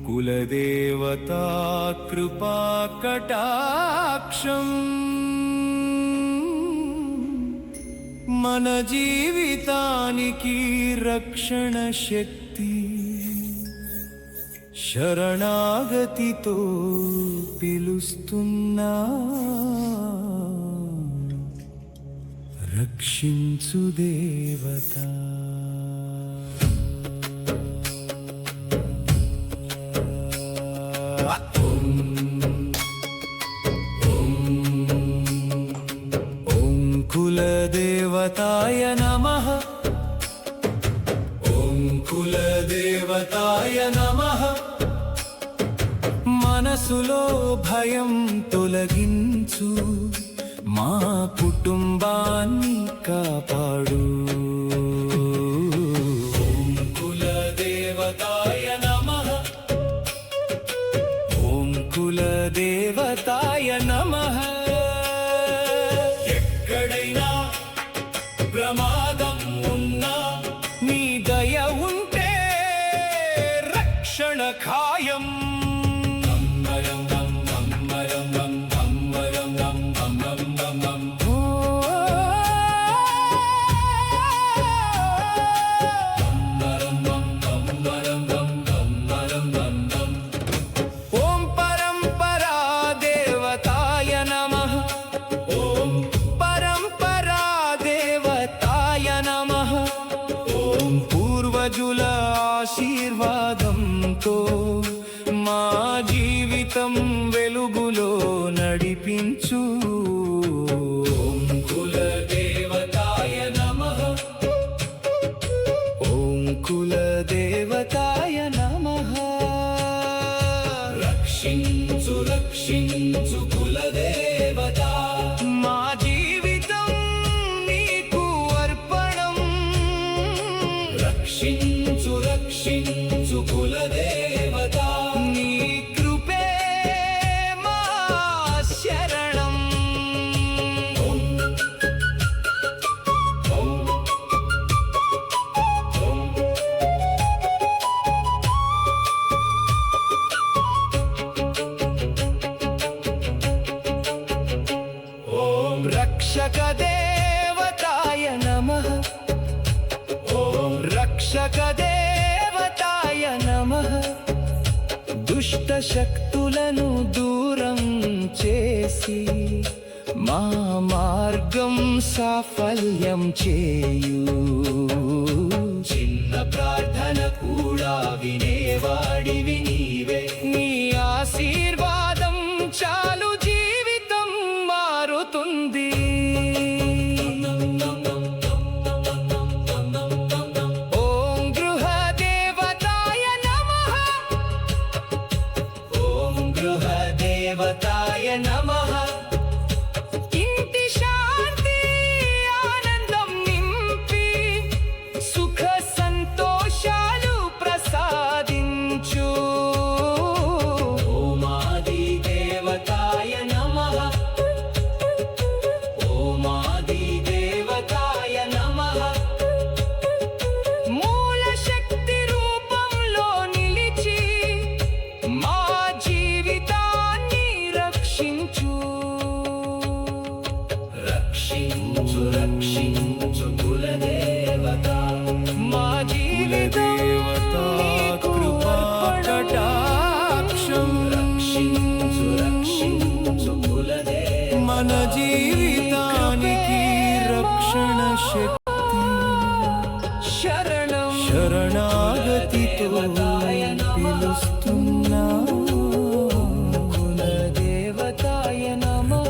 కులదేవతా కృపా కటాక్షం మన జీవితానికి రక్షణ శక్తి శరణాగతితో పిలుస్తున్నా రక్షించు దేవత కులదేవతాయ నమః ఓం కులదేవతాయ నమః మనసులో భయం తొలగించు మా కుటుంబాన్ని కాపాడు ఓం కులదేవతాయ నమః ఓం కులదేవతాయ నమః ఎక్కడైనా ప్రమాదం ఉన్నా నీ దయ ఉంటే రక్షణ ఖాయం ఓం పరంపరా దేవతాయ నమః ఓం పరంపరా దేవతాయ నమః ఓం పూర్వజుల ఆశీర్వాదంతో మా జీవితం వెలుగులో నడిపించు ఓం కులదేవతాయ నమః ఓం కులదేవతాయ నమః రక్షించు రక్షించు కులదేవత మా జీవితం నీకు అర్పణం రక్షించు రక్షించు కులదేవత నీ కృపే మా శరణం ఓం రక్షక దేవతాయ నమః ఓం రక్షక దేవతాయ నమః దుష్ట శక్తులను దూరం చేసి మా మార్గం సాఫల్యం చేయు చిన్న ప్రార్థన కూడా వినేవాడివి నీవే నీ ఆశీర్వాదం చాలు జీవితం మారుతుంది ఓం గృహ దేవతాయ నమః ఓం గృహ దేవతాయ నమః ఇంటి శాంతి ఆనందం నింపి సుఖ సంతోషాలు ప్రసాదించు ఓం ఆది దేవతాయ నమః ఓం ఆది దేవతాయ నమః మూల శక్తి రూపంలో నిలిచి మా జీవితాన్ని రక్షించు రక్షించు రక్షించు కులదేవత మా జీవితం కృపా కటాక్షం రక్షించు రక్షించు కులదేవత మన జీవితానికి రక్షణ శక్తి శరణం శరణాగతితో పిలుస్తున్నా కులదేవతాయ నమః